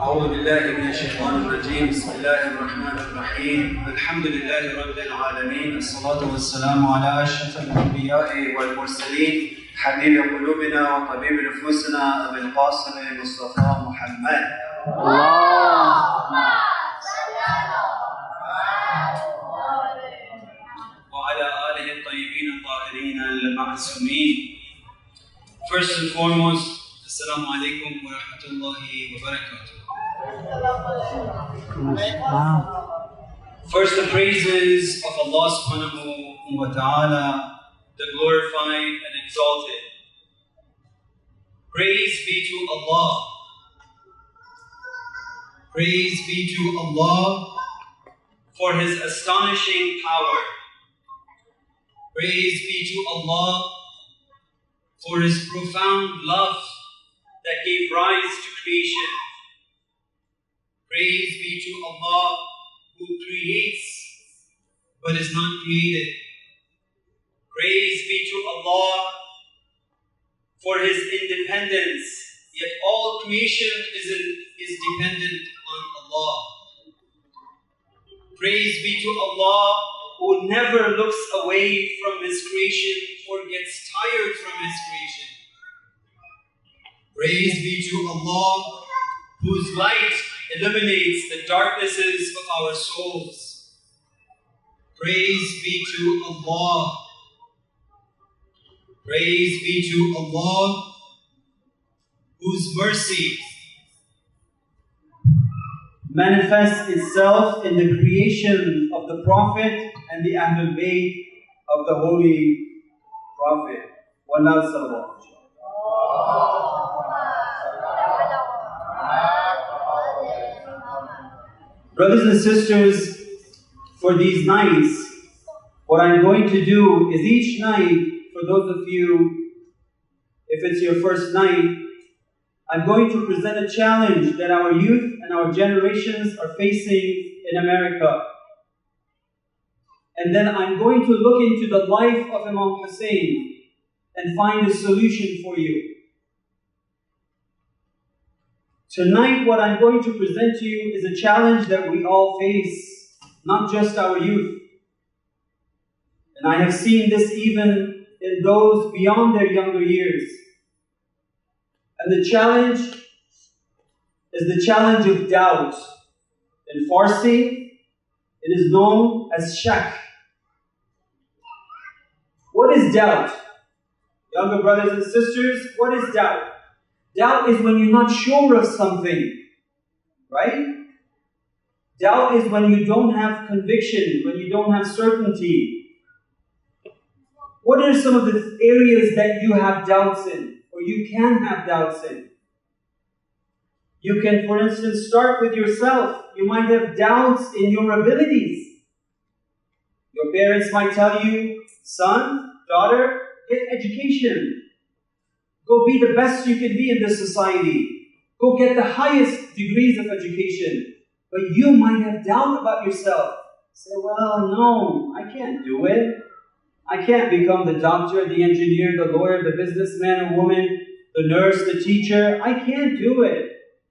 أعوذ بالله من الشيطان الرجيم بسم الله الرحمن الرحيم الحمد لله رب العالمين الصلاة والسلام على أشرف الأنبياء والمرسلين حبيب قلوبنا وطبيب نفوسنا أبي القاسم مصطفى محمد وعلى آله الطيبين الطاهرين المعصومين. First and foremost, Assalamu alaikum wa rahmatullahi wa barakatuh. First, the praises of Allah subhanahu wa ta'ala, the glorified and exalted. Praise be to Allah. Praise be to Allah for His astonishing power. Praise be to Allah for His profound love that gave rise to creation. Praise be to Allah who creates but is not created. Praise be to Allah for His independence, yet all creation is dependent on Allah. Praise be to Allah who never looks away from His creation or gets tired from His creation. Praise be to Allah whose light illuminates the darknesses of our souls. Praise be to Allah. Praise be to Allah whose mercy manifests itself in the creation of the Prophet and the Ahlul Bayt of the Holy Prophet. Wallahu sallallahu. Brothers and sisters, for these nights, what I'm going to do is each night, for those of you, if it's your first night, I'm going to present a challenge that our youth and our generations are facing in America. And then I'm going to look into the life of Imam Hussein and find a solution for you. Tonight, what I'm going to present to you is a challenge that we all face, not just our youth. And I have seen this even in those beyond their younger years. And the challenge is the challenge of doubt. In Farsi, it is known as shak. What is doubt? Younger brothers and sisters, what is doubt? Doubt is when you're not sure of something, right? Doubt is when you don't have conviction, when you don't have certainty. What are some of the areas that you have doubts in, or you can have doubts in? You can, for instance, start with yourself. You might have doubts in your abilities. Your parents might tell you, son, daughter, get education. Go be the best you can be in this society. Go get the highest degrees of education. But you might have doubt about yourself. Say, well, no, I can't do it. I can't become the doctor, the engineer, the lawyer, the businessman or woman, the nurse, the teacher. I can't do it.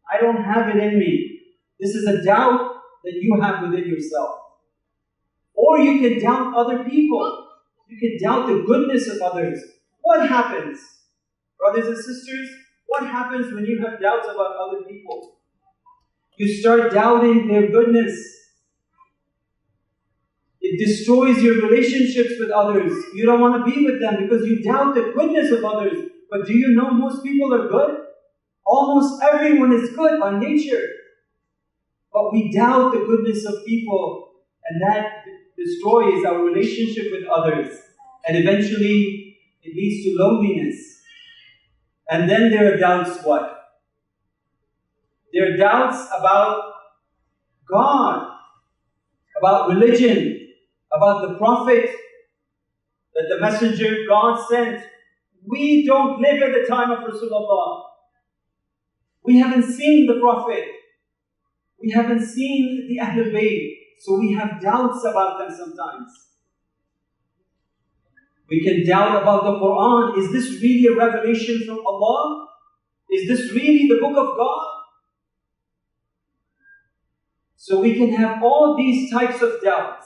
I don't have it in me. This is a doubt that you have within yourself. Or you can doubt other people. You can doubt the goodness of others. What happens? Brothers and sisters, what happens when you have doubts about other people? You start doubting their goodness. It destroys your relationships with others. You don't want to be with them because you doubt the goodness of others. But do you know most people are good? Almost everyone is good by nature. But we doubt the goodness of people, and that destroys our relationship with others. And eventually, it leads to loneliness. And then there are doubts what? There are doubts about God, about religion, about the Prophet that the messenger God sent. We don't live at the time of Rasulullah. We haven't seen the Prophet. We haven't seen the Ahlul Bayt. So we have doubts about them sometimes. We can doubt about the Quran. Is this really a revelation from Allah? Is this really the book of God? So we can have all these types of doubts.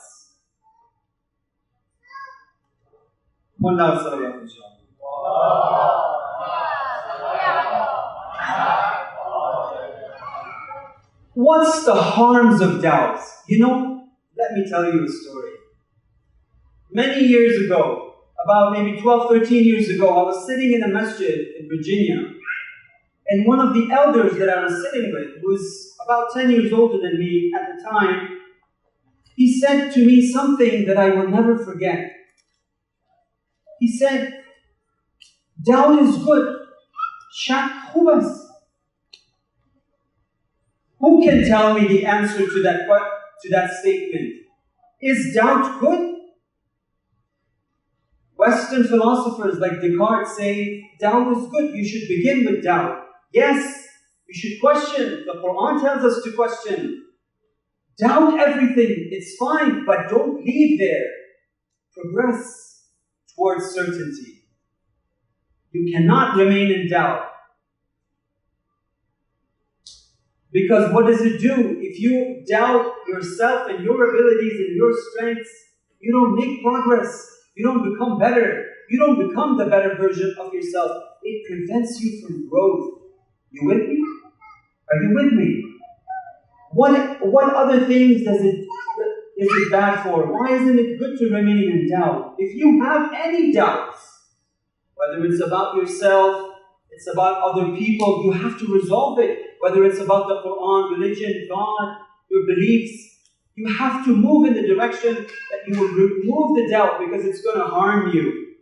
What's the harms of doubts? Let me tell you a story. Many years ago, about maybe 12, 13 years ago, I was sitting in a masjid in Virginia, and one of the elders that I was sitting with, who was about 10 years older than me at the time, he said to me something that I will never forget. He said, doubt is good. Shak khubas. Who can tell me the answer to that statement? Is doubt good? Western philosophers like Descartes say, doubt is good. You should begin with doubt. Yes, you should question. The Quran tells us to question. Doubt everything. It's fine, but don't leave there. Progress towards certainty. You cannot remain in doubt. Because what does it do? If you doubt yourself and your abilities and your strengths, you don't make progress. You don't become better. You don't become the better version of yourself. It prevents you from growth. You with me? Are you with me? What other things is it bad for? Why isn't it good to remain in doubt? If you have any doubts, whether it's about yourself, it's about other people, you have to resolve it. Whether it's about the Quran, religion, God, your beliefs, you have to move in the direction that you will remove the doubt, because it's going to harm you.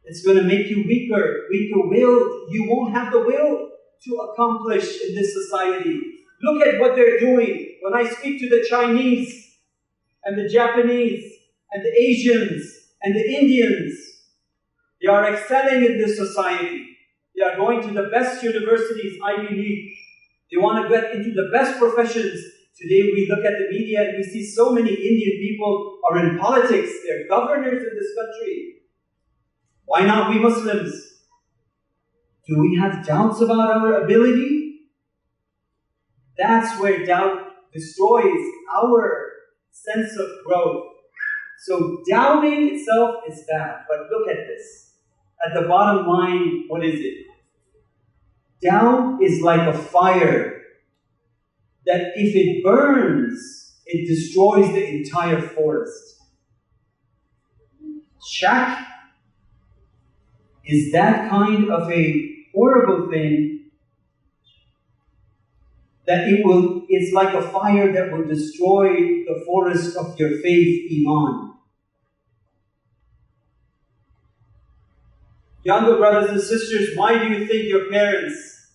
It's going to make you weaker-willed. You won't have the will to accomplish in this society. Look at what they're doing. When I speak to the Chinese and the Japanese and the Asians and the Indians, they are excelling in this society. They are going to the best universities, Ivy League. They want to get into the best professions. Today we look at the media and we see so many Indian people are in politics. They're governors in this country. Why not we Muslims? Do we have doubts about our ability? That's where doubt destroys our sense of growth. So doubting itself is bad. But look at this. At the bottom line, what is it? Doubt is like a fire that if it burns, it destroys the entire forest. Shak is that kind of a horrible thing that it's like a fire that will destroy the forest of your faith, Iman. Younger brothers and sisters, why do you think your parents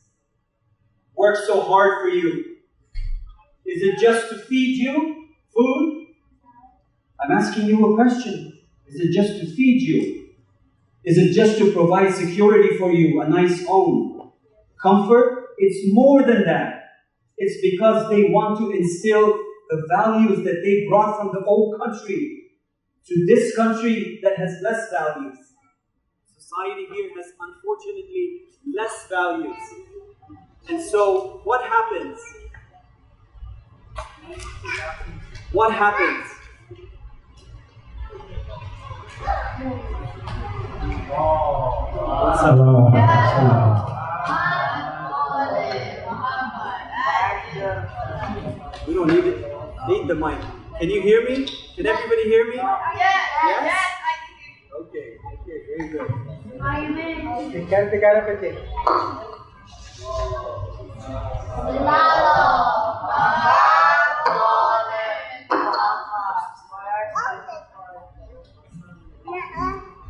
work so hard for you? Is it just to feed you food? I'm asking you a question. Is it just to feed you? Is it just to provide security for you, a nice home, comfort? It's more than that. It's because they want to instill the values that they brought from the old country to this country that has less values. Society here has, unfortunately, less values. And so, what happens? What happens? What's up? We don't need the mic. Can you hear me? Can everybody hear me? Yes? Okay, very good.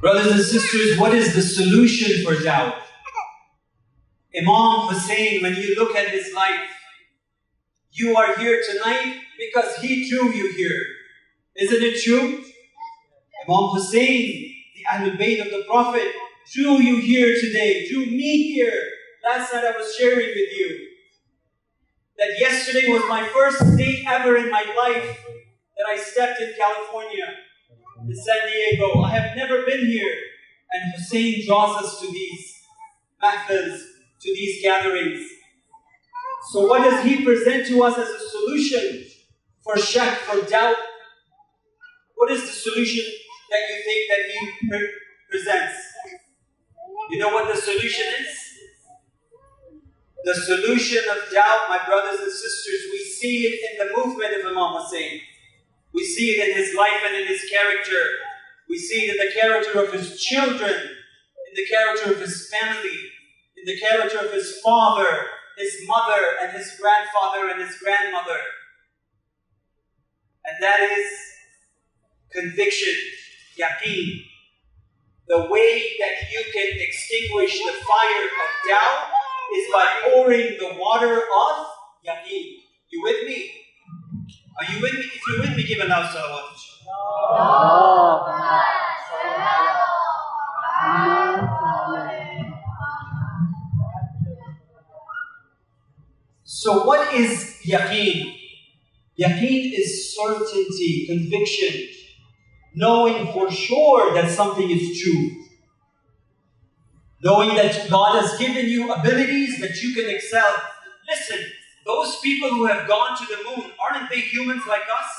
Brothers and sisters, what is the solution for doubt? Imam Hussein, when you look at his life, you are here tonight because he drew you here. Isn't it true? Imam Hussein, the Ahlul Bayt of the Prophet, drew you here today, drew me here. Last night I was sharing with you that yesterday was my first day ever in my life that I stepped in California, in San Diego. I have never been here. And Hussein draws us to these mahfils, to these gatherings. So what does he present to us as a solution? for shak, for doubt, what is the solution that you think that he presents? You know what the solution is? The solution of doubt, my brothers and sisters, we see it in the movement of Imam Hussein. We see it in his life and in his character. We see it in the character of his children, in the character of his family, in the character of his father, his mother, and his grandfather and his grandmother. And that is conviction, yaqeen. The way that you can extinguish the fire of doubt is by pouring the water of yaqeen. You with me? Are you with me? If you're with me, give a loud salawat. So what is yaqeen? Yaqeen is certainty, conviction, knowing for sure that something is true. Knowing that God has given you abilities that you can excel. Listen, those people who have gone to the moon, aren't they humans like us?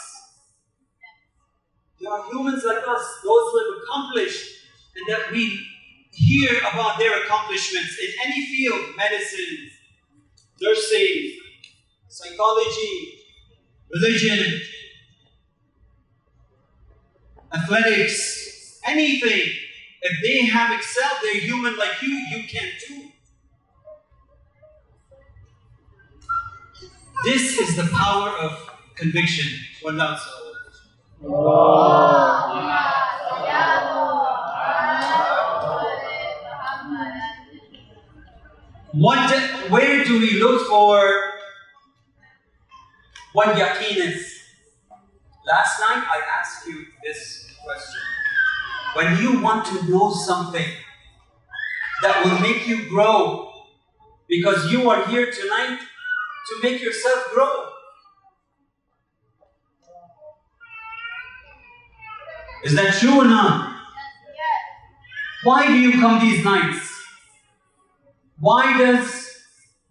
They are humans like us, those who have accomplished, and that we hear about their accomplishments in any field, medicine, nursing, psychology, religion, athletics, anything. If they have excelled, they're human like you can too. This is the power of conviction. One loud where do we look for what yaqeen is? Last night I asked you this question. When you want to know something that will make you grow, because you are here tonight to make yourself grow. Is that true or not? Why do you come these nights? Why does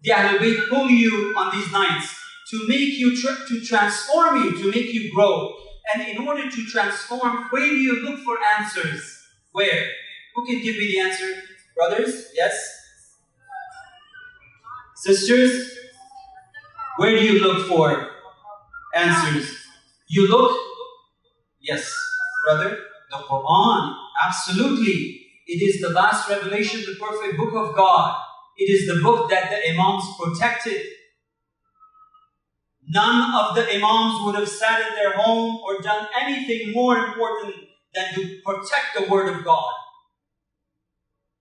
the Ahlul Bayt pull you on these nights? To make you, to transform you, to make you grow. And in order to transform, where do you look for answers? Where? Who can give me the answer? Brothers? Yes? Sisters? Where do you look for answers? You look? Yes, brother. The Quran. Absolutely. It is the last revelation, the perfect book of God. It is the book that the Imams protected. None of the Imams would have sat in their home or done anything more important than to protect the word of God.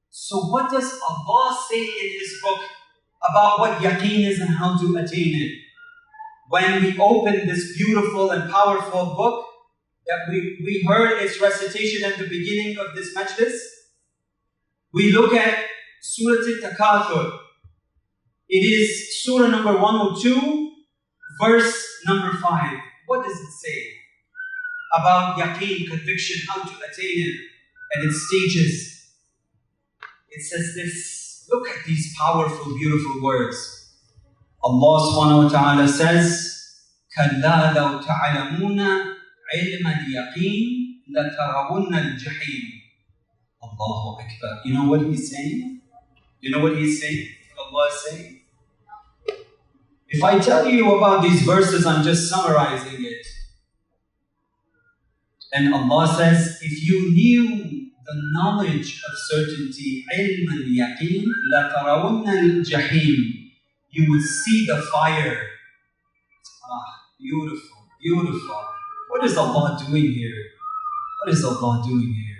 So what does Allah say in His book about what yaqeen is and how to attain it? When we open this beautiful and powerful book that we heard its recitation at the beginning of this majlis, we look at Surah Al-Takathur. It is Surah number 102, verse number 5. What does it say about yaqeen, conviction, how to attain it, and its stages? It says this. Look at these powerful, beautiful words. Allah subhanahu wa ta'ala says, كَلَّا لَوْ تَعْلَمُونَ عِلْمَ الْيَقِينِ لَتَرَوُنَّ الْجَحِيمِ. Allahu Akbar. You know what He's saying? You know what He's saying? Allah is saying? If I tell you about these verses, I'm just summarizing it. And Allah says, if you knew the knowledge of certainty, علم اليقين لترون الجحيم, you would see the fire. Beautiful, beautiful. What is Allah doing here? What is Allah doing here?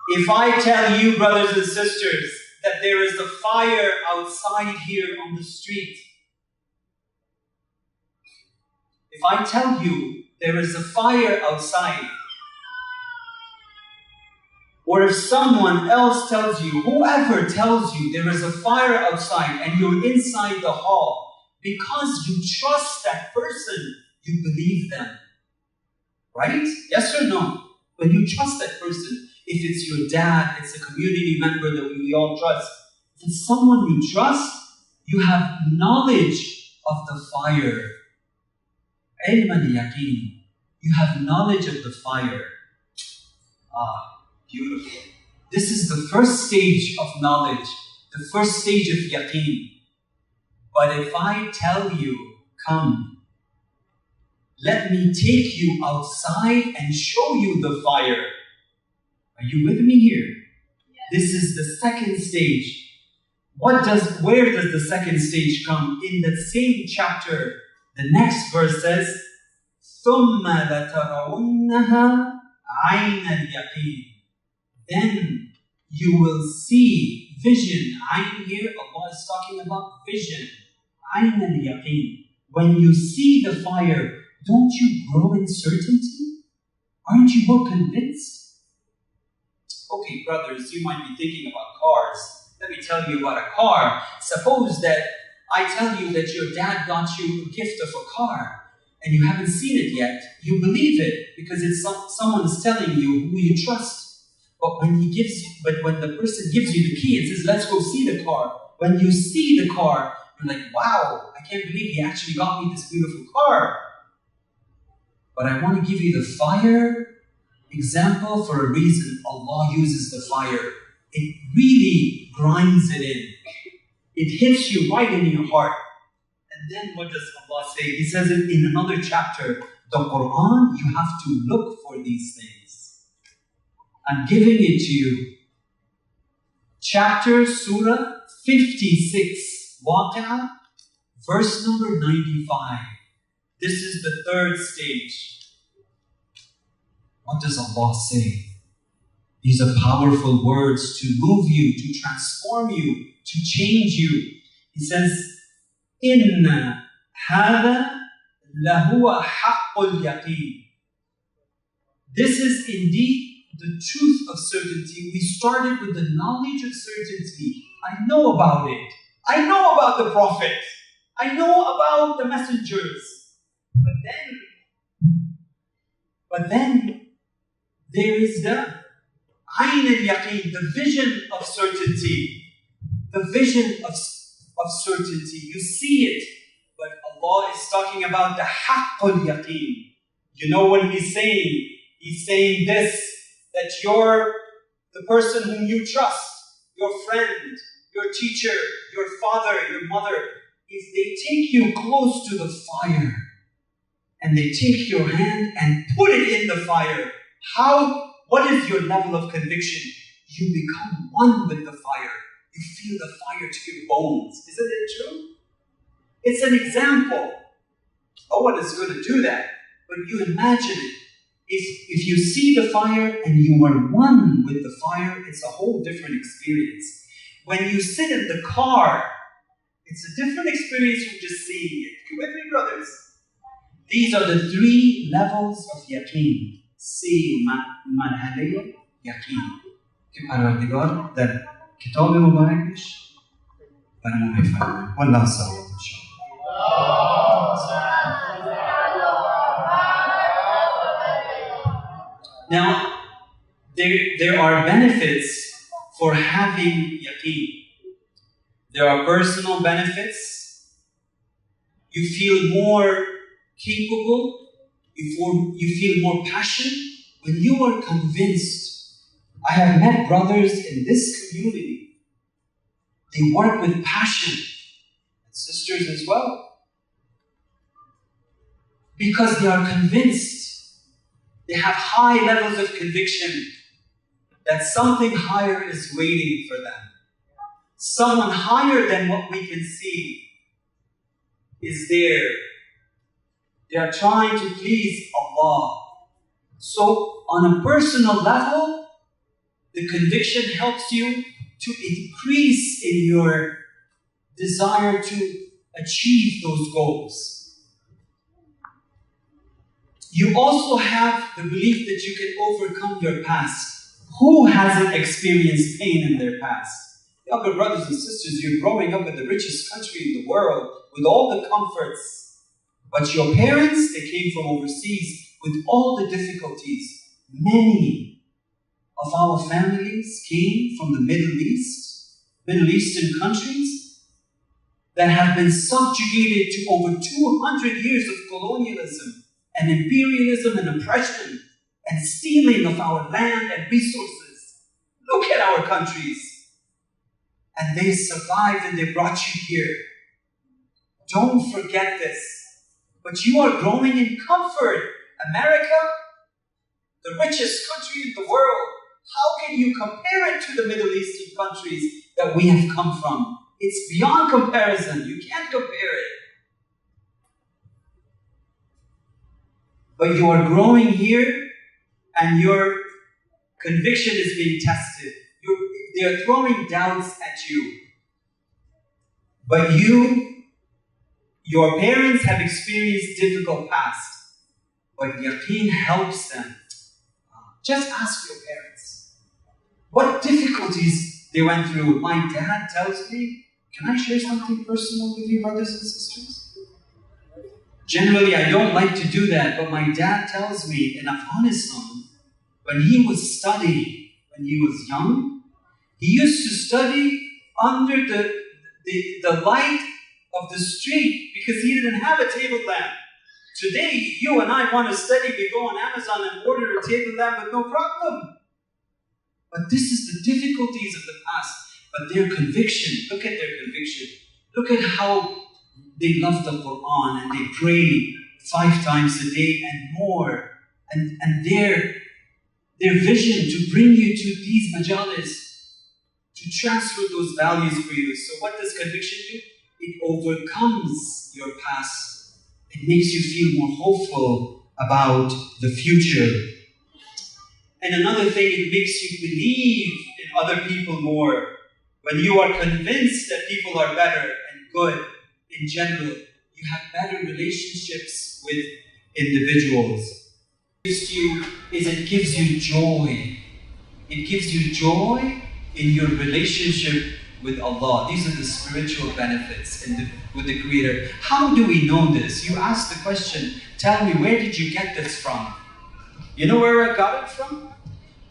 If I tell you, brothers and sisters, that there is a fire outside here on the street, if I tell you there is a fire outside, or if someone else tells you, whoever tells you there is a fire outside and you're inside the hall, because you trust that person, you believe them. Right? Yes or no? When you trust that person, if it's your dad, it's a community member that we all trust, if it's someone you trust, you have knowledge of the fire. ilm al-yaqeen. You have knowledge of the fire. Ah, beautiful. This is the first stage of knowledge, the first stage of yaqeen. But if I tell you, come, let me take you outside and show you the fire. Are you with me here? This is the second stage. Where does the second stage come? In the same chapter, the next verse says, ثُمَّ لَتَرَوُنَّهَا عَيْنَ الْيَقِينِ. Then you will see vision. Ayn here, Allah is talking about vision. Ayn al-yaqeen. When you see the fire, don't you grow in certainty? Aren't you more convinced? Okay, brothers, you might be thinking about cars. Let me tell you about a car. Suppose that I tell you that your dad got you a gift of a car and you haven't seen it yet. You believe it because it's someone is telling you who you trust. But when the person gives you the key and says, let's go see the car. When you see the car, you're like, wow, I can't believe he actually got me this beautiful car. But I want to give you the fire example for a reason. Allah uses the fire. It really grinds it in. It hits you right in your heart. And then what does Allah say? He says it in another chapter. The Quran, you have to look for these things. I'm giving it to you. Chapter, Surah 56, Waqi'ah, verse number 95. This is the third stage. What does Allah say? These are powerful words to move you, to transform you, to change you. He says, Inna hada lahuwa haqqul yaqeen. This is indeed the truth of certainty. We started with the knowledge of certainty. I know about it. I know about the Prophet. I know about the messengers. But then there is the Ayn al-Yaqeen, the vision of certainty. The vision of certainty. You see it, but Allah is talking about the Haqqul Yaqeen. You know what He's saying? He's saying this, that the person whom you trust, your friend, your teacher, your father, your mother, if they take you close to the fire, and they take your hand and put it in the fire, what is your level of conviction? You become one with the fire. You feel the fire to your bones. Isn't it true? It's an example. No one is going to do that. But you imagine it. If you see the fire and you are one with the fire, it's a whole different experience. When you sit in the car, it's a different experience from just seeing it. You with me, brothers? These are the three levels of yaqeen. See, marhaliya, yaqeen. कि परवरदिगार दर किताब मुबारक में बना है फरमान वल्लाह सल्लल्लाहु अलैहि वसल्लम. Now, there are benefits for having yaqeen. There are personal benefits. You feel more capable. You feel more passion when you are convinced. I have met brothers in this community. They work with passion, and sisters as well, because they are convinced. They have high levels of conviction that something higher is waiting for them. Someone higher than what we can see is there. They are trying to please Allah. So on a personal level, the conviction helps you to increase in your desire to achieve those goals. You also have the belief that you can overcome your past. Who hasn't experienced pain in their past? Younger brothers and sisters, you're growing up in the richest country in the world with all the comforts. But your parents, they came from overseas with all the difficulties. Many of our families came from the Middle East, Middle Eastern countries. that have been subjugated to over 200 years of colonialism and imperialism and oppression and stealing of our land and resources. Look at our countries. And they survived and they brought you here. Don't forget this. But you are growing in comfort. America, the richest country in the world, how can you compare it to the Middle Eastern countries that we have come from? It's beyond comparison. You can't compare it. But you are growing here and your conviction is being tested. They are throwing doubts at you. But your parents have experienced difficult past, but yaqeen helps them. Just ask your parents what difficulties they went through. My dad tells me, can I share something personal with you, brothers and sisters? Generally, I don't like to do that, but my dad tells me in Afghanistan, when he was studying, when he was young, he used to study under the light of the street because he didn't have a table lamp. Today, you and I want to study, we go on Amazon and order a table lamp with no problem. But this is the difficulties of the past. But their conviction, look at their conviction. Look at how they love the Quran and they pray 5 times a day and more. And their vision to bring you to these majalis, to transfer those values for you. So what does conviction do? It overcomes your past. It makes you feel more hopeful about the future. And another thing, it makes you believe in other people more. When you are convinced that people are better and good in general, you have better relationships with individuals. It gives you joy. It gives you joy in your relationship with Allah. These are the spiritual benefits with the Creator. How do we know this? You ask the question, tell me, where did you get this from? You know where I got it from?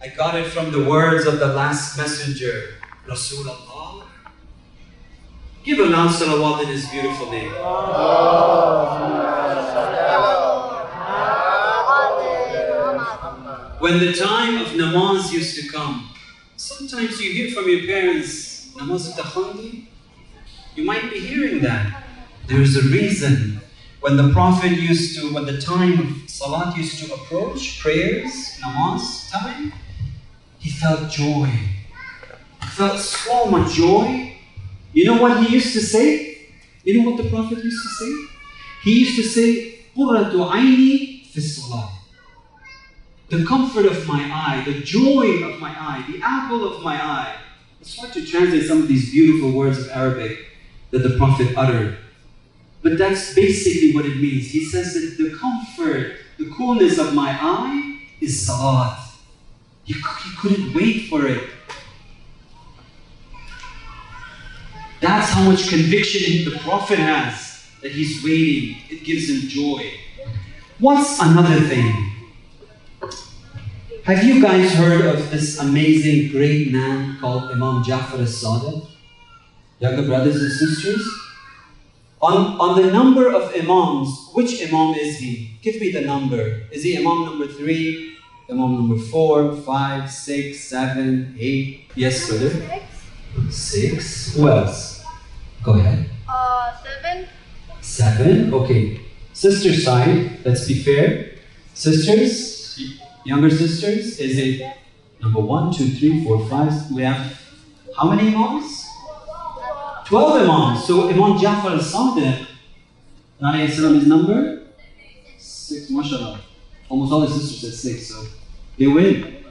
I got it from the words of the last messenger, Rasulullah. Give a loud salawat in his beautiful name. When the time of namaz used to come, sometimes you hear from your parents, namaz al-takhandi, you might be hearing that. There is a reason. When the Prophet when the time of salat used to approach, prayers, namaz time, he felt joy. He felt so much joy. You know what he used to say? You know what the Prophet used to say? He used to say, قُرَّةُ عَيْنِي فِي الصَّلَاةِ. The comfort of my eye, the joy of my eye, the apple of my eye. It's hard to translate some of these beautiful words of Arabic that the Prophet uttered. But that's basically what it means. He says that the comfort, the coolness of my eye is salat. He couldn't wait for it. That's how much conviction the Prophet has, that he's waiting. It gives him joy. What's another thing? Have you guys heard of this amazing great man called Imam Ja'far as-Sadiq? Younger brothers and sisters? On the number of imams, which imam is he? Give me the number. Is he imam number 3, imam number 4, 5, 6, 7, 8? Yes, brother? 6. Who else? Go ahead. 7. 7, okay. Sister side, let's be fair. Sisters, younger sisters, is it number 1, 2, 3, 4, 5? We have how many imams? 12 imams. So Imam Ja'far as-Sadiq, alayhi salam, is number 6, mashallah. Almost all the sisters said 6, so they win.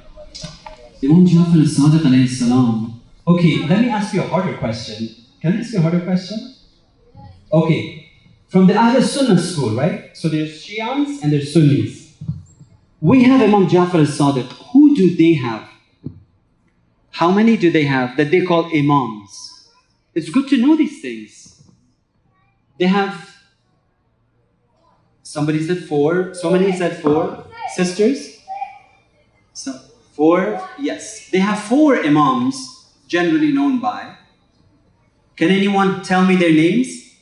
Imam Ja'far as-Sadiq, alayhi salam. Okay, let me ask you a harder question. Can I ask you a harder question? Okay, from the Ahl Sunnah school, right? So there's Shias and there's Sunnis. We have Imam Ja'far as-Sadiq. Who do they have? How many do they have that they call imams? It's good to know these things. They have, somebody said 4, so many said 4 sisters? So 4, yes. They have 4 imams, generally known by. Can anyone tell me their names?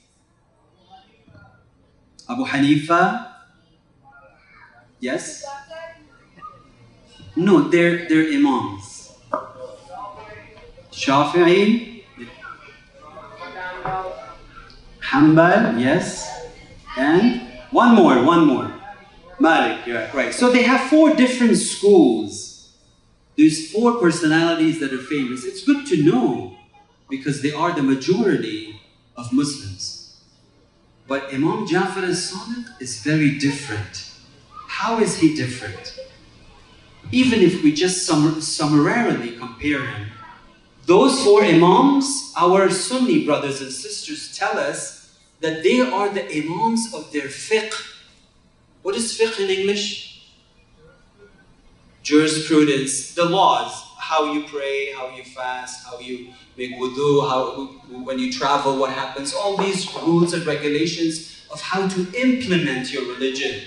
Abu Hanifa, yes? No, they're imams. Shafi'i, Hanbal, yes. And one more. Malik, yeah, right. So they have 4 different schools. There's 4 personalities that are famous. It's good to know because they are the majority of Muslims. But Imam Ja'far as-Sadiq is very different. How is he different? Even if we just summarily compare him, those 4 imams, our Sunni brothers and sisters tell us that they are the imams of their fiqh. What is fiqh in English? Jurisprudence, the laws, how you pray, how you fast, how you make wudu, when you travel, what happens, all these rules and regulations of how to implement your religion.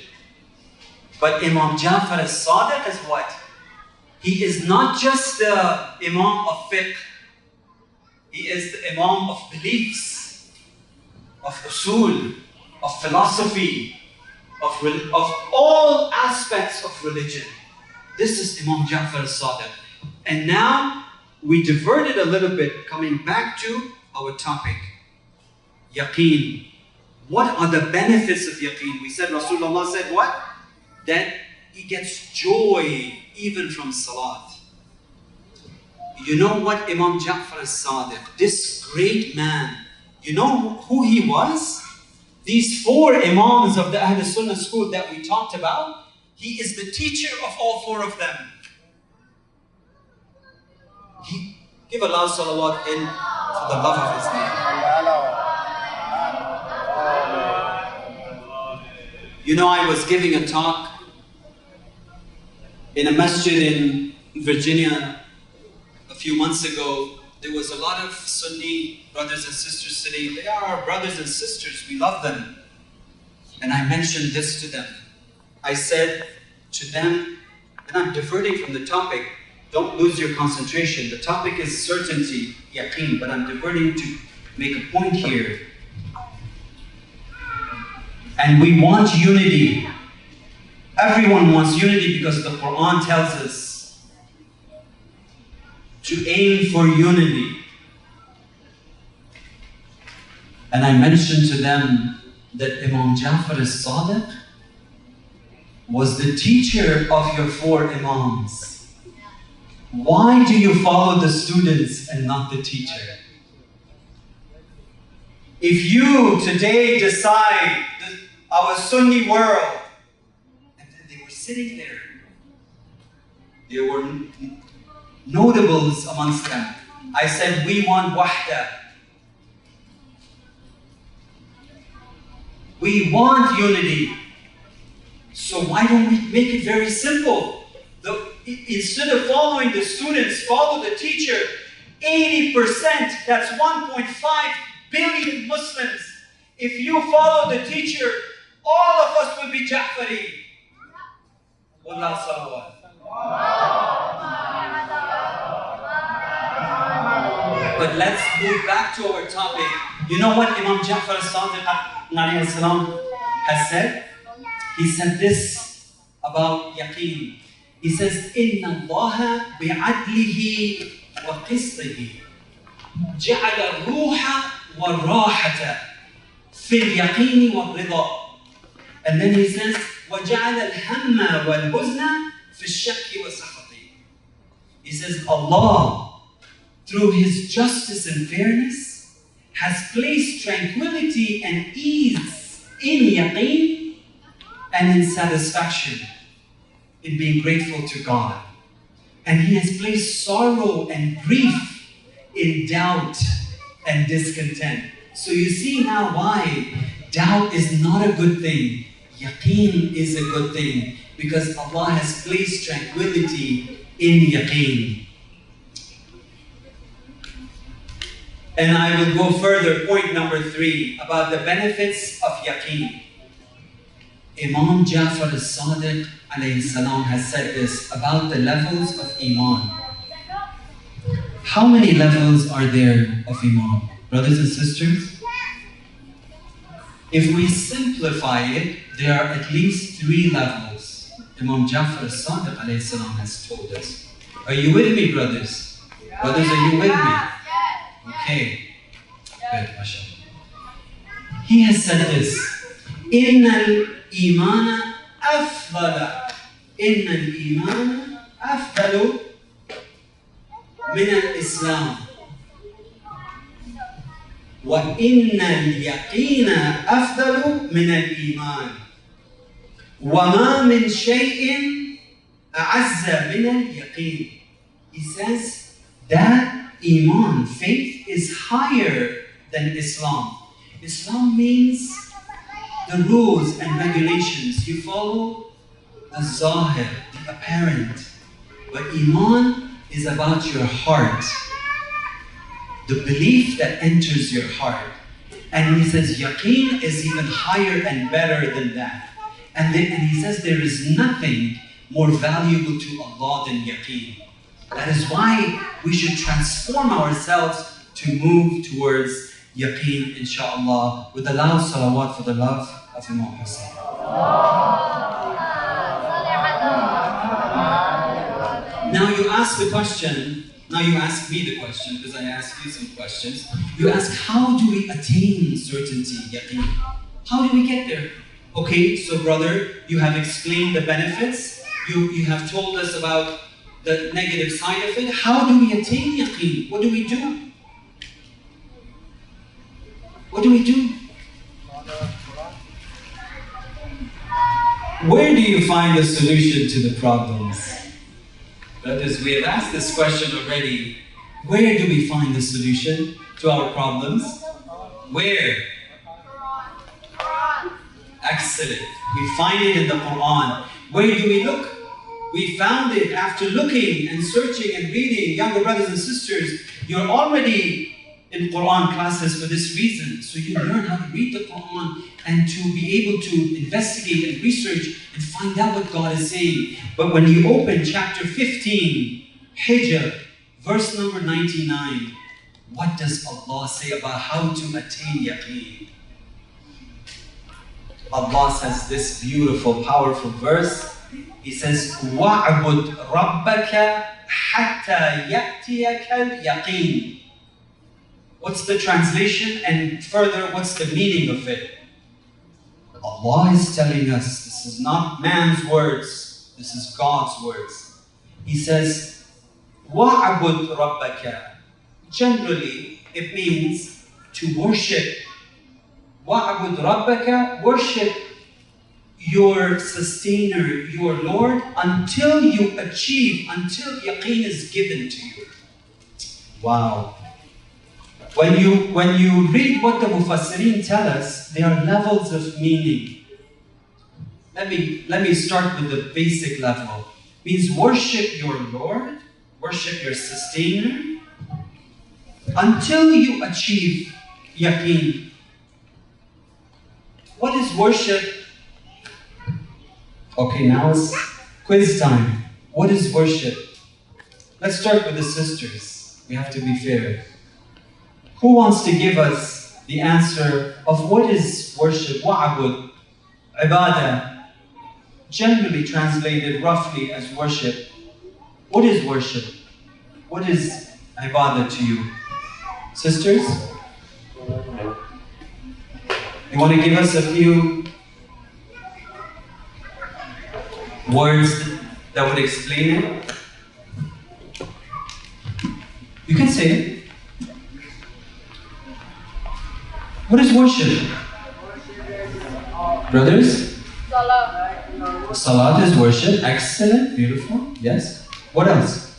But Imam Ja'far as-Sadiq is what? He is not just the Imam of fiqh, he is the Imam of beliefs, of usul, of philosophy, of all aspects of religion. This is Imam Ja'far as-Sadiq. And now we diverted a little bit, coming back to our topic, yaqeen. What are the benefits of yaqeen? We said Rasulullah said what? That he gets joy even from salat. You know what Imam Ja'far as-Sadiq, this great man, you know who he was? These 4 imams of the Ahl Sunnah school that we talked about, he is the teacher of all 4 of them. Give Allah salawat in for the love of his name. You know, I was giving a talk in a masjid in Virginia a few months ago. There was a lot of Sunni brothers and sisters sitting. They are our brothers and sisters, we love them. And I mentioned this to them. I said to them, and I'm diverting from the topic, don't lose your concentration. The topic is certainty, yaqeen, but I'm diverting to make a point here. And we want unity. Everyone wants unity because the Quran tells us to aim for unity. And I mentioned to them that Imam Ja'far as-Sadiq was the teacher of your 4 imams. Why do you follow the students and not the teacher? If you today decide that our Sunni world, and then they were sitting there, there were notables amongst them. I said, we want wahda. We want unity. So why don't we make it very simple? Instead of following the students, follow the teacher. 80%, that's 1.5 billion Muslims. If you follow the teacher, all of us will be Ja'fari. Wallah salawat. But let's move back to our topic. You know what Imam Ja'far as-Sadiq has said? He said this about yaqeen. He says, إِنَّ اللَّهَ بِعَدْلِهِ وَقِسْطِهِ جَعَلَ الرُّوحَ وَالرَّاحَةَ فِي الْيَقِينِ وَالرِّضَى. And then he says, وَجَعَلَ الْهَمَّ وَالْحُزْنَ فِي الشَّكِّ وَالسَّخَطِ. He says, Allah, through His justice and fairness, has placed tranquility and ease in yaqeen and in satisfaction, in being grateful to God. And He has placed sorrow and grief in doubt and discontent. So you see now why doubt is not a good thing. Yaqeen is a good thing because Allah has placed tranquility in yaqeen. And I will go further, point number 3, about the benefits of yaqeen. Imam Ja'far as-Sadiq alayhi salam has said this about the levels of Iman. How many levels are there of Iman? Brothers and sisters? If we simplify it, there are at least 3 levels. Imam Jafar as-Sadiq alayhi salam has told us. Are you with me, brothers? Brothers, are you with me? Okay. Good, mashallah. He has said this. إِنَّ الْإِيمَانَ أَفْضَلَ إِنَّ الْإِيمَانَ أَفْضَلُ مِنَ الْإِسْلَامِ وَإِنَّ الْيَقِينَ أَفْضَلُ مِنَ الْإِيمَانِ وَمَا مِنْ شَيْءٍ أَعَزَّ مِنَ الْيَقِينِ. He says that Iman, faith, is higher than Islam. Islam means the rules and regulations. You follow the zahir, the apparent. But Iman is about your heart. The belief that enters your heart. And he says yaqeen is even higher and better than that. And he says there is nothing more valuable to Allah than yaqeen. That is why we should transform ourselves to move towards yaqeen, inshaAllah, with a loud salawat for the love of Imam Hussein. Now you ask the question, now you ask me the question, because I asked you some questions. You ask, how do we attain certainty, yaqeen? How do we get there? Okay, so brother, you have explained the benefits. You have told us about the negative side of it. How do we attain yaqeen? What do we do? What do we do? Where do you find the solution to the problems? Brothers, we have asked this question already. Where do we find the solution to our problems? Where? Excellent. We find it in the Quran. Where do we look? We found it after looking and searching and reading. Younger brothers and sisters, you're already in Quran classes for this reason. So you learn how to read the Quran and to be able to investigate and research and find out what God is saying. But when you open chapter 15, Hijr, verse number 99, what does Allah say about how to attain yaqeen? Allah says this beautiful, powerful verse. He says, وَعْبُدْ رَبَّكَ حَتَّى يَأْتِيَكَ الْيَقِينَ. What's the translation? And further, what's the meaning of it? Allah is telling us, this is not man's words, this is God's words. He says, وَعْبُدْ رَبَّكَ. Generally, it means to worship. وَعْبُدْ رَبَّكَ, worship your sustainer, your Lord, until you achieve, until yaqeen is given to you. Wow. When you read what the Mufassirin tell us, there are levels of meaning. Let me start with the basic level. It means worship your Lord, worship your sustainer, until you achieve yaqeen. What is worship? Okay, now it's quiz time. What is worship? Let's start with the sisters. We have to be fair. Who wants to give us the answer of what is worship? Wa'abud, ibadah, generally translated roughly as worship. What is worship? What is ibadah to you? Sisters? You want to give us a few words that would explain it? You can say it. What is worship? Brothers? Salat. Salat is worship. Excellent. Beautiful. Yes. What else?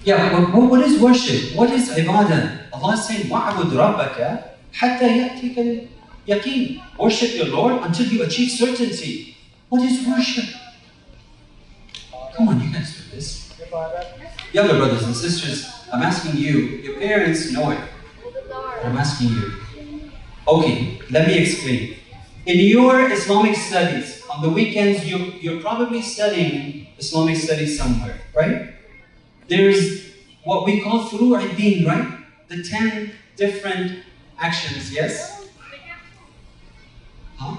Yeah, what is worship? What is ibadah? Allah is saying, وَعْبُدْ رَبَّكَ حَتَّى يَأْتِيكَ الْيَقِينَ. Worship your Lord until you achieve certainty. What is worship? Come on, you guys do this. Younger brothers and sisters, I'm asking you, your parents know it. I'm asking you. Okay, let me explain. In your Islamic studies, on the weekends, you're probably studying Islamic studies somewhere, right? There's what we call furu' ad-din, right? The 10 different actions, yes? Huh?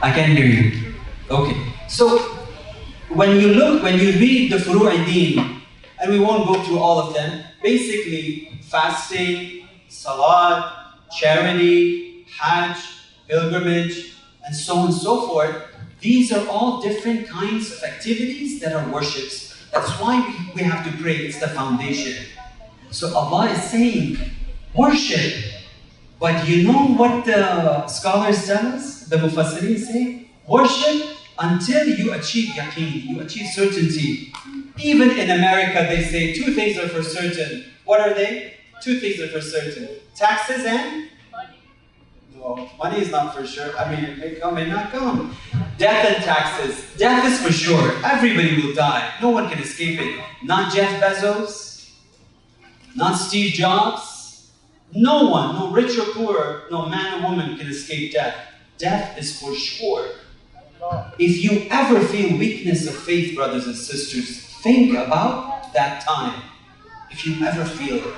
I can't hear you. Okay. So when you read the Furu'i Deen, and we won't go through all of them, basically fasting, salat, charity, hajj, pilgrimage, and so on and so forth, these are all different kinds of activities that are worships. That's why we have to pray. It's the foundation. So Allah is saying, worship. But you know what the scholars tell us? The Mufassirin say, worship until you achieve yaqeen, you achieve certainty. Even in America, they say two things are for certain. What are they? Two things are for certain. Taxes and? No, money is not for sure. I mean, it may come, may not come. Death and taxes. Death is for sure. Everybody will die. No one can escape it. Not Jeff Bezos. Not Steve Jobs. No one, no rich or poor, no man or woman can escape death. Death is for sure. If you ever feel weakness of faith, brothers and sisters, think about that time. If you ever feel it.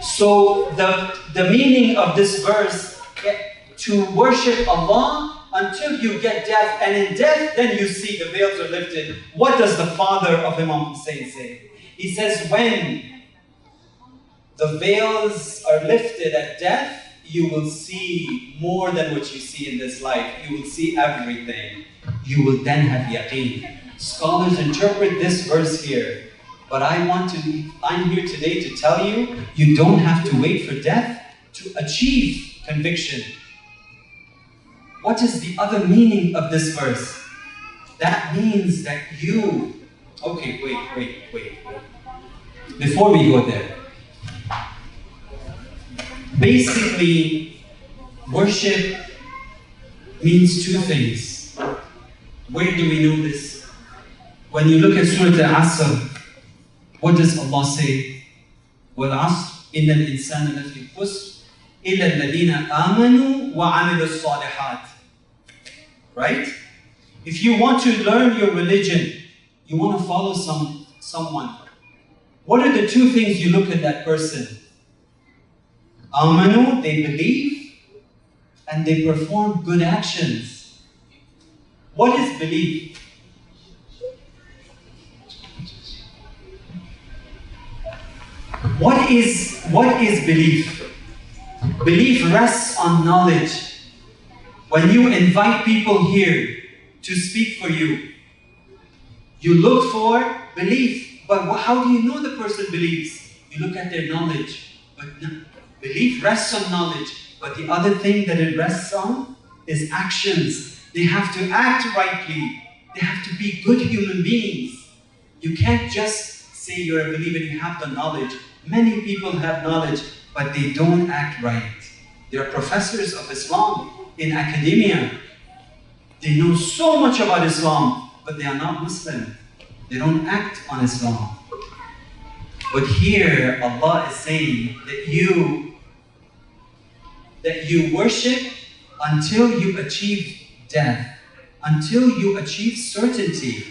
So the meaning of this verse, to worship Allah until you get death, and in death, then you see the veils are lifted. What does the father of Imam Hussein say? He says, when the veils are lifted at death, you will see more than what you see in this life. You will see everything. You will then have yaqeen. Scholars interpret this verse here. But I'm here today to tell you, you don't have to wait for death to achieve conviction. What is the other meaning of this verse? That means that you... Okay, wait. Before we go there. Basically, worship means two things. Where do we know this? When you look at Surah Al-Asr, what does Allah say? وَالْعَصْرِ إِنَّ الْإِنسَانَ لَفِي خُسْرٍ إِلَّا الَّذِينَ آمَنُوا وَعَمِلُوا الصَّالِحَاتِ. Right? If you want to learn your religion, you want to follow someone, what are the two things you look at that person? Amanu, they believe, and they perform good actions. What is belief? What is belief? Belief rests on knowledge. When you invite people here to speak for you, you look for belief. But how do you know the person believes? You look at their knowledge. But belief rests on knowledge. But the other thing that it rests on is actions. They have to act rightly. They have to be good human beings. You can't just say you're a believer and you have the knowledge. Many people have knowledge, but they don't act right. They are professors of Islam in academia. They know so much about Islam, but they are not Muslim. They don't act on Islam. But here, Allah is saying that you worship until you achieve death, until you achieve certainty.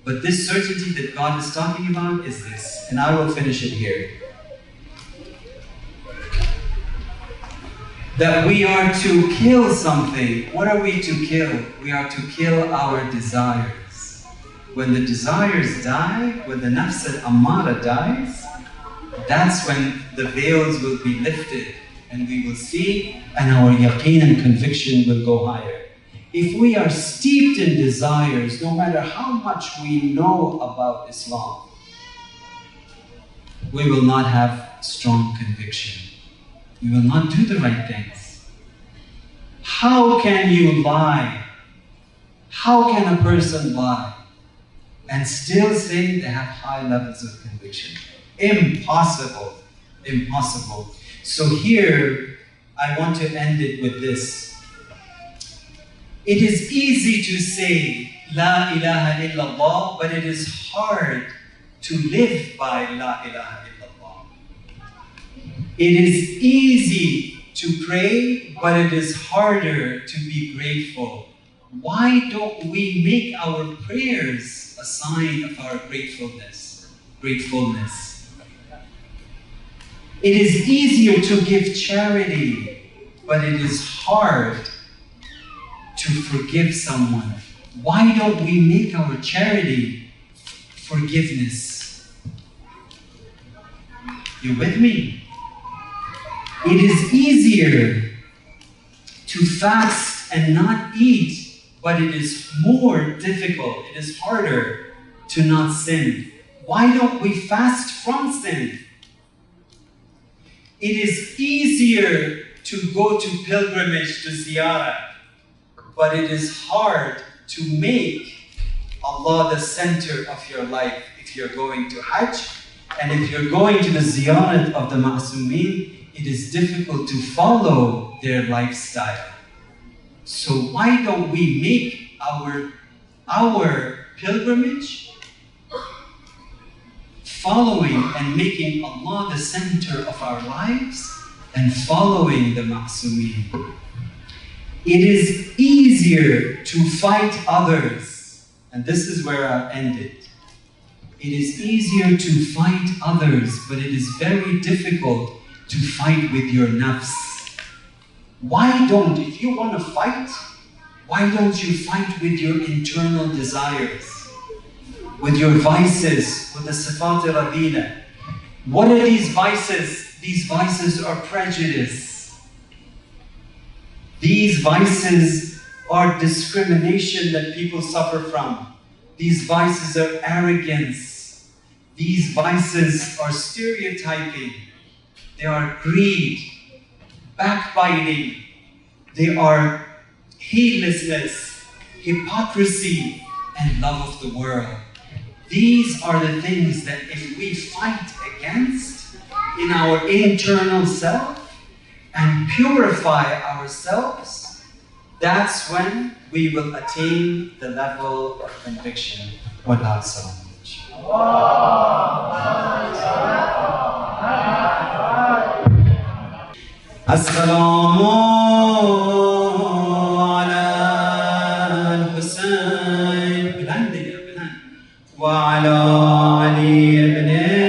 But this certainty that God is talking about is this, and I will finish it here. That we are to kill something. What are we to kill? We are to kill our desires. When the desires die, when the nafs al-ammara dies, that's when the veils will be lifted and we will see, and our yaqeen and conviction will go higher. If we are steeped in desires, no matter how much we know about Islam, we will not have strong conviction. We will not do the right things. How can you lie? How can a person lie and still say they have high levels of conviction? Impossible. Impossible. So here, I want to end it with this. It is easy to say La ilaha illallah, but it is hard to live by La ilaha illallah. It is easy to pray, but it is harder to be grateful. Why don't we make our prayers a sign of our gratefulness? It is easier to give charity, but it is hard to forgive someone. Why don't we make our charity forgiveness? You with me? It is easier to fast and not eat, but it is more difficult, it is harder to not sin. Why don't we fast from sin? It is easier to go to pilgrimage to ziyarah, but it is hard to make Allah the center of your life if you're going to Hajj. And if you're going to the ziyarat of the Ma'sumin, it is difficult to follow their lifestyle. So why don't we make our pilgrimage following and making Allah the center of our lives and following the Ma'sumin? It is easier to fight others, and this is where I'll end it. It is easier to fight others, but it is very difficult to fight with your nafs. Why don't, if you want to fight, why don't you fight with your internal desires, with your vices, with the sifat al-radila? What are these vices? These vices are prejudice. These vices are discrimination that people suffer from. These vices are arrogance. These vices are stereotyping. They are greed, backbiting. They are heedlessness, hypocrisy, and love of the world. These are the things that if we fight against in our internal self and purify ourselves, that's when we will attain the level of conviction. Wallahu salam. As-salamu ala al-Husayn wa ala Ali ibn al-Husayn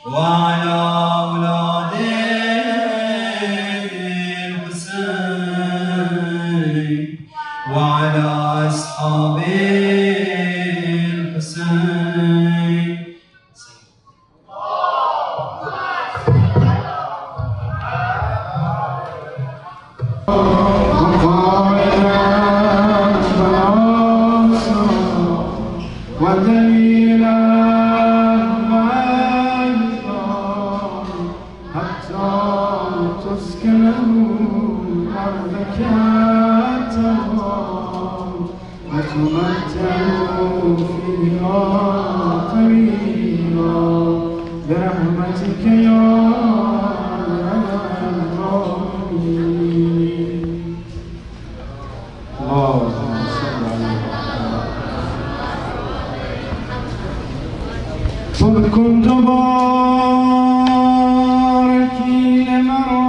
wa ala awlad al-Husayn wa ala ashab al-Husayn. برحمتك يا أرحم الراحمين. اللهم صل على قل كنت باركين مرا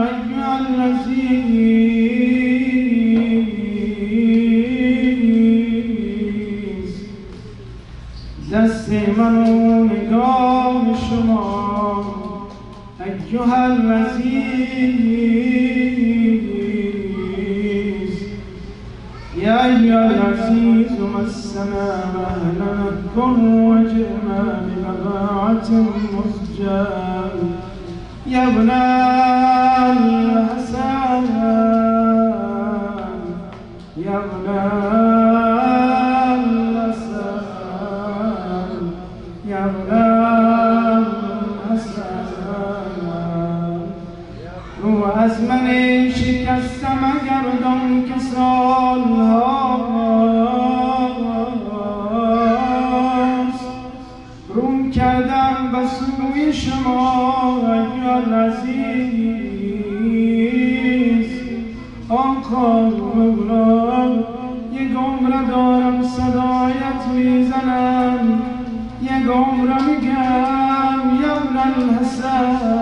أيها الذين دست منو نگاه شما ایها العزیز یا ایها العزیز مسنا مهلا نذكر وجئنا ببضاعة مزجاة يا ابن الحسن يا ابن از من شکستم گردان که سالهاست روم کردم به سوی شما ایها العزیز آقا مولا یک عمر دارم صدایت میزنم یک عمر میگم یا ابن الحسن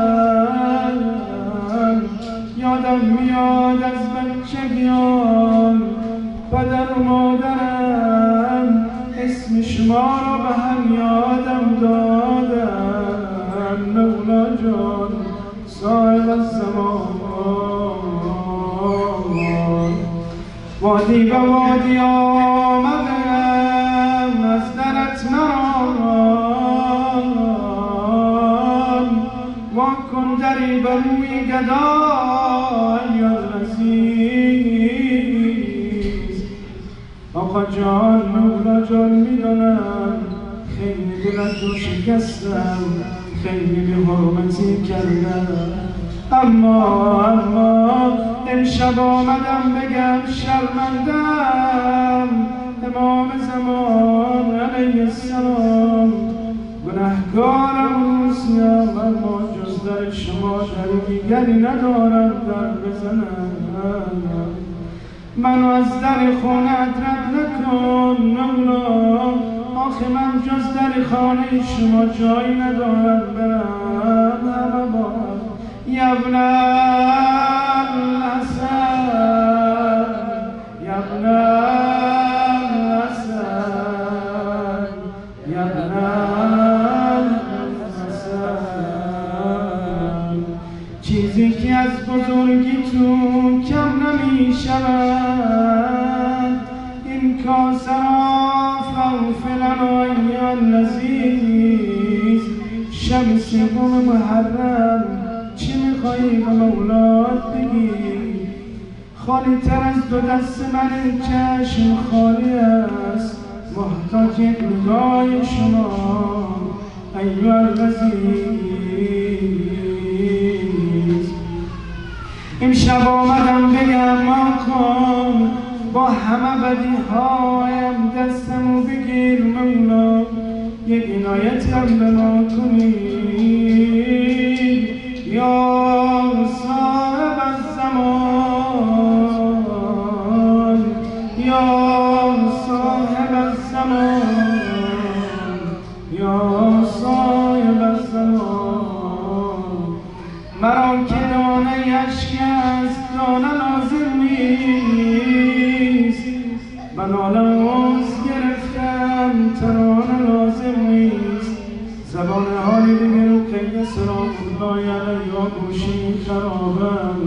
یادم میاد از بچگیام پدر و مادرم اسم شما را به هم یادم دادم مولا جان صاحب الزمان وادی به وادی آمدم از درت مران واکن دری به روی گدای عزیز آقا جان مولا جان میدانم خیلی دلت رو شکستم خیلی بی حرمتی کردم اما امشب آمدم بگم شرمندم امام زمان علیه السلام گناهکارم روسیم اما جز در شما در دیگری ندارم در بزنم منو از در خونت رد نکن مولا آخه من جز در خانه شما جایی ندارم برم همه بارم یبن الحسن یبن الحسن یبن الحسن چیزی که از بزرگی تو کم نمی شود این کاسه را فوفلن و ایان لذیذ شب سوم محرم چی میخوایی به مولات بگی خالی تر از دو دست من چشم خالی است محتاج نگاه شما ایها العزیز امشب آمدم بگم آقا با همه بدی هایم دستمو بگیر مولا یک عنایتم به ما کنید یا صاحب الزمان یا صاحب الزمان یا صاحب الزمان مرا که دانه اشک است دانه لازم نیست بنالوز گرفتم ترانه لازم نیست زبان حالی دیگر و قیه سلام الله علیه گوشی خرابم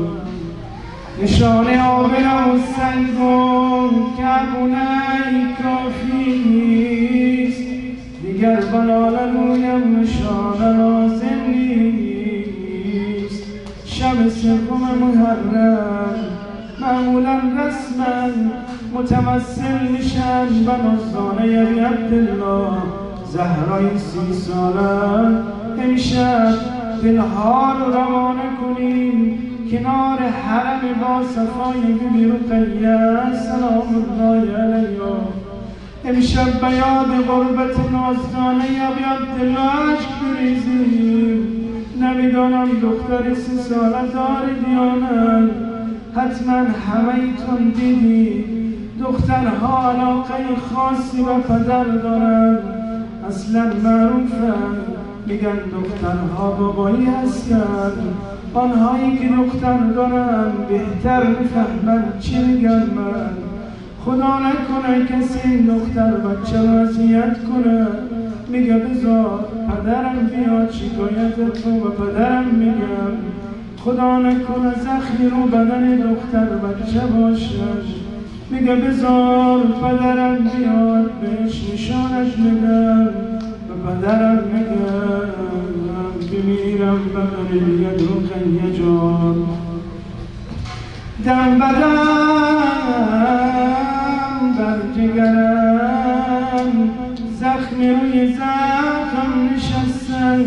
نشانه آبرم و سنگم کبونه کافی نیست دیگر بنالویم نشانه لازم نیست شب سوم محرم معمولا رسما متمثل میشن به نزدانه ابی عبدالله زهرای 30 ساله امشب دلها رو روانه کنیم کنار حرم با صفای بیبی رقیه سلام الله علیها امشب به یاد غربت نازدانه ابی عبدالله اشک بریزیم نمیدانم دختر 3 ساله دارید یا نه حتما همه ایتون دیدی دخترها علاقه خاصی به پدر دارن اصلا معروفن میگن دخترها بابایی هستن آنهایی که دختر دارن بهتر میفهمن چی میگن من خدا نکنه کسی این دختر بچه رو اذیت کنه میگه بذار پدرم بیاد شکایت رو به پدرم میگم خدا نکنه زخمی رو بدن دختر بچه باشه میگه بذار پدرم بیاد بهش نشانش میدم به پدرم میگم بمیرم بدن دیگه رقیه جان دم بدم بر جگرم زخمی روی زخم نشستم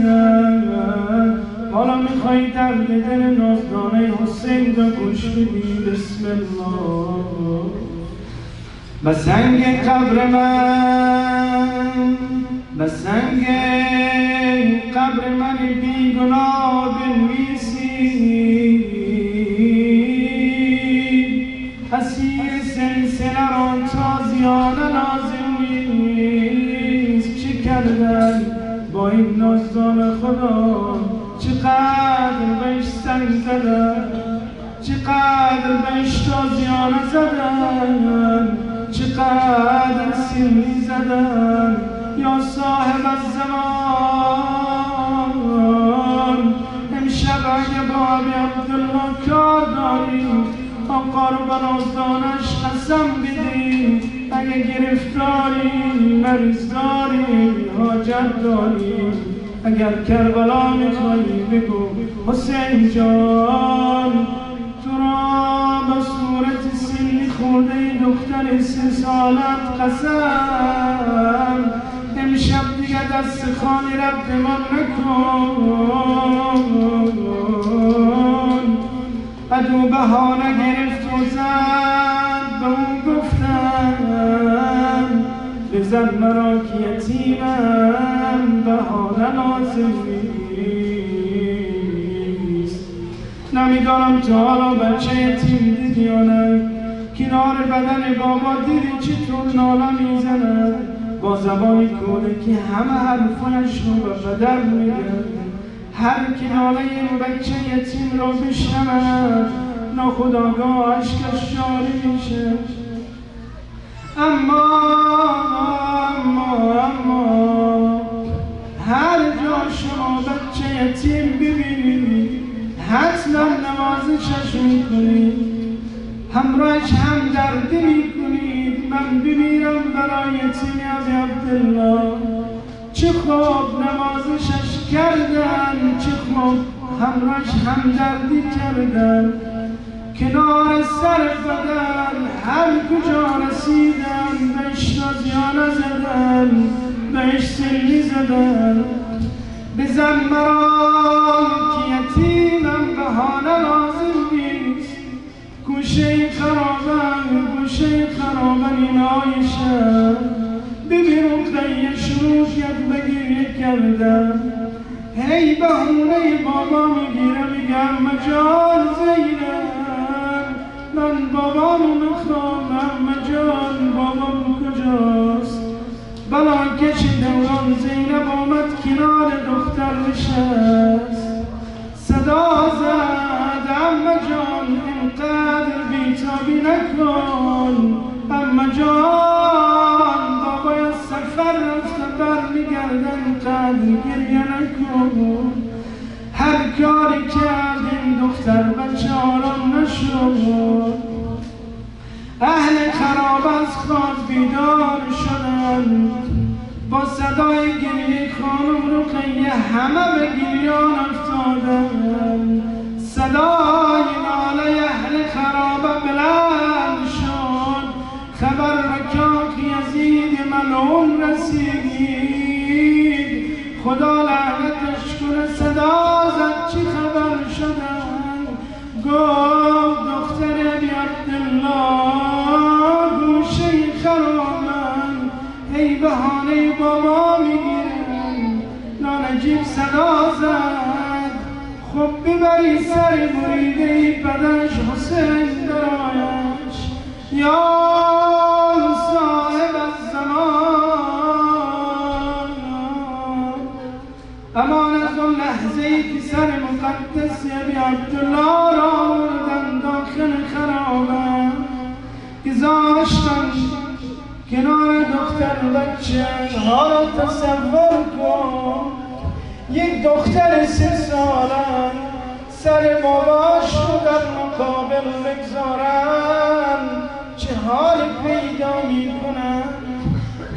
حالا میخوایی درد دل نازدانه حسین رو گوش بدی بسم الله به سنگ قبر من به سنگ قبر من بیگناه بنویسی اسیر سلسله را تازیانه لازم نیست چی کردن با این نازدان خدا چقدر بهش سنگ زدن چقدر بهش تازیانه زدن چقدر سیلی زدن زدن یا صاحب الزمان امشب اگه با ابی عبدالله کار داری آقا رو بنازدانش قسم بدی اگه گرفتاری مریض داری حاجت داری اگر کربلا میخوایی بگو حسین جان تو را به صورت سنی خورده دختر 3 سالت قسم امشب دیگه دست خالی رد من نکن عدو بهانه گرفت و زد به اون گفتم بزن مرا که یتیمم بهانه لازم نیست نمیدانم تا حالا بچه یتیم دیدی یا نه کنار بدن بابا دیدی چطور ناله میزنه با زبانی کوله که همه حرفانش رو به بدن میگن هر که ناله این بچه یتیم رو بشنود ناخودآگاه اشکش جاری میشه اما هر جا شما بچه یتیم ببینید حتما نوازشش میکنید همراهش همدردی میکنید من بمیرم برای یتیم ابی عبدالله چه خوب نوازشش کردن چه خوب همراهش همدردی کردن کنار سر بدن هر کجا رسیدن بهش تازیانه زدن بهش سلی زدن بزن مرا که یتیمم بهانه لازم نیست گوشه خرابن اینای شب ببین اقلیه شروع کرد بگیریه کردن هی بهونه بابا میگیره میگم مجال زینم من بابامو میخوام مجال بابام کجاست بلا کشید دوران زینب آمد کنار دختر نشست صدا زد عمه جان اینقدر بیتابی نکن عمه جان بابای سفر رفته برمیگردن اینقدر گریه نکن هر کاری کرد این دختر بچه آرام نشد اهل خراب از خواب بیدار شدن با صدای گریه خانم رقیه همه به گریان افتادن صدای ناله اهل خرابه بلند شد خبر رکاک یزید ملعون رسید خدا لعنتش کنه صدا زد چی خبر شدن گفت دختر ابی عبدالله گوشه خرامن ای بهانه بابا میگیرن نانجیب صدا زد خب ببری سر بریده بدنش حسین درایش یا صاحب الزمان امان از اون لحظه ای که سر مقدس ابی عبدالله را آوردن داخل خرابه گذاشتن کنار دختر بچه ها را تصور کن یک دختر 3 ساله سر باباش رو در مقابل بگذارن چه حال پیدا میکنن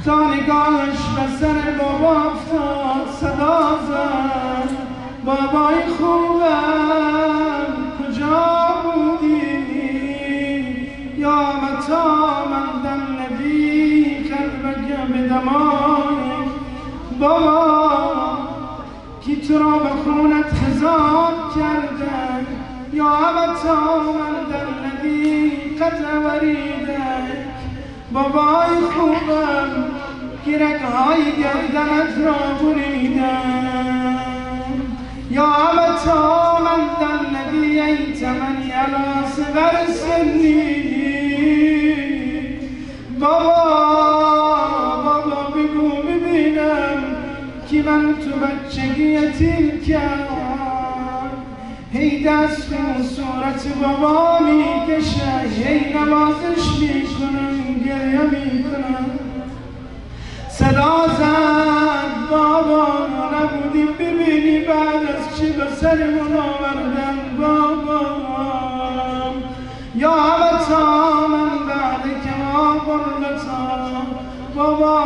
تا نگاهش به سر بابا افتاد صدا زد بابای خوبم کجا بودی یا متا من دم نبی قلبک بدمای بابا کی تو را به خونت خضاب کردن یا متا من دم نبی قد وریدک بابای خوبم که رگهای گردنت را بریدن یا متا من دم نبی ایت منی علی صغر سنی بابا بگو ببینم که من تو بچگی یتیم کرد هی دست و صورت بابا میکشه هی نوازش میکنم گریه میکنم صدا زد بابا نبودی ببینی بعد از چی به سرمون آوردن بابا یا همتا من بعد که ما قرلتا بابا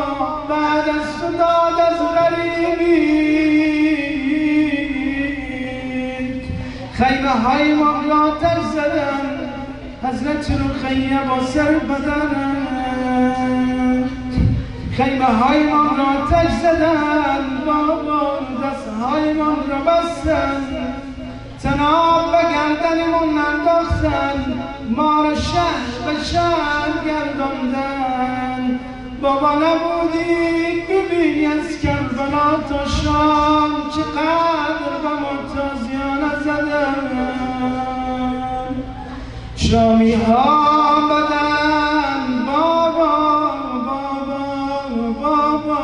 بعد از تو داد از غریبی خیمه های ما آتش زدن حضرت رقیه با سر بدنن خیمه های ما آتش زدن بابا دست های ما را بستن تناب به گردنمون انداختن ما را شهر به شهر گرداندن بابا نبودی ببینی از کربلا تا شام چقدر به ما تازیانه زدن شامی ها بدن بابا بابا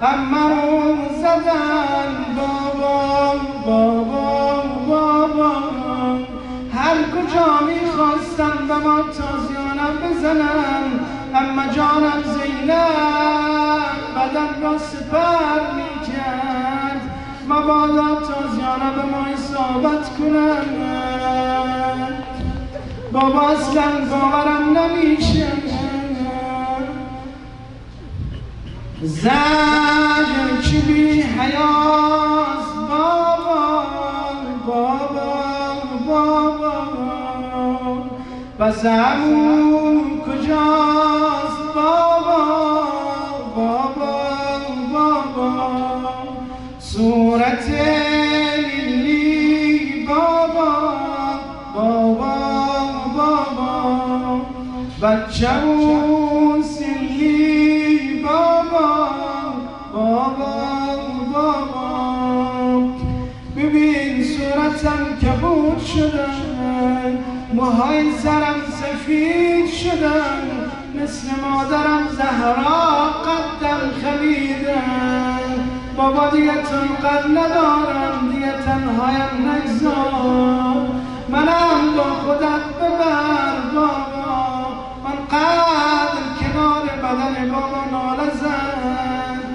اممون زدن بابا هر کجا میخواستن به ما تازیانم بزنن اما جانم زینب بدن را سپر میکرد مبادا تازیانه به ما اصابت کنن بابا اصلا باورم نمیشه زجر چی بی حیاس بابا بس همون کجاست بابا صورت لیلی بابا بچه‌مون سیلی بابا ببین صورتم کبود شدن موهای سرم سفید شدن مثل مادرم زهرا قدم خمیدن بابا دیگه طاقت ندارم دیگه تنهایم نگذار منم با خودت ببر بابا من قدر کنار بدن بابا ناله زد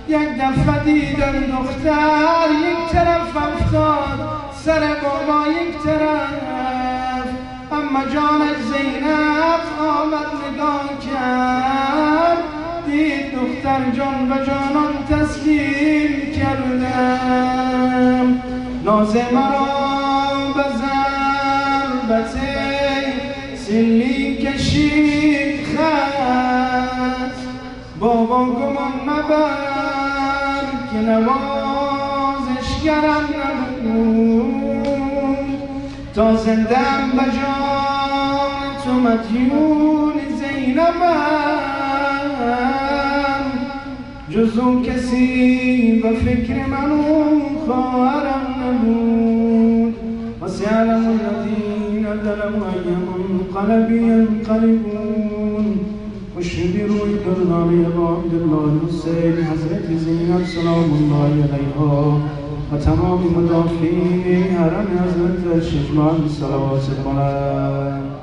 یک دفعه دیدم دختر یک طرف افتاد سر بابا یک طرف اما جانش زینب آمد نگاه کرد دید دختر جان به جانان تسلیم کردم ناز مرا به ضربت سلی کشید خست بابا گمان مبر که نوازشگرم نبود تا زندم به جان تو مدیون زینبم جز اون کسی به فکر من اون خواهرم نبود وسیعلم الذین ظلموا ای منقلب ینقلبون خوشنودی روی دلداری با عبدالله حسین حضرت زینب سلام الله علیها و تمام مدافعین حرم حضرت شجمان صلوات کنند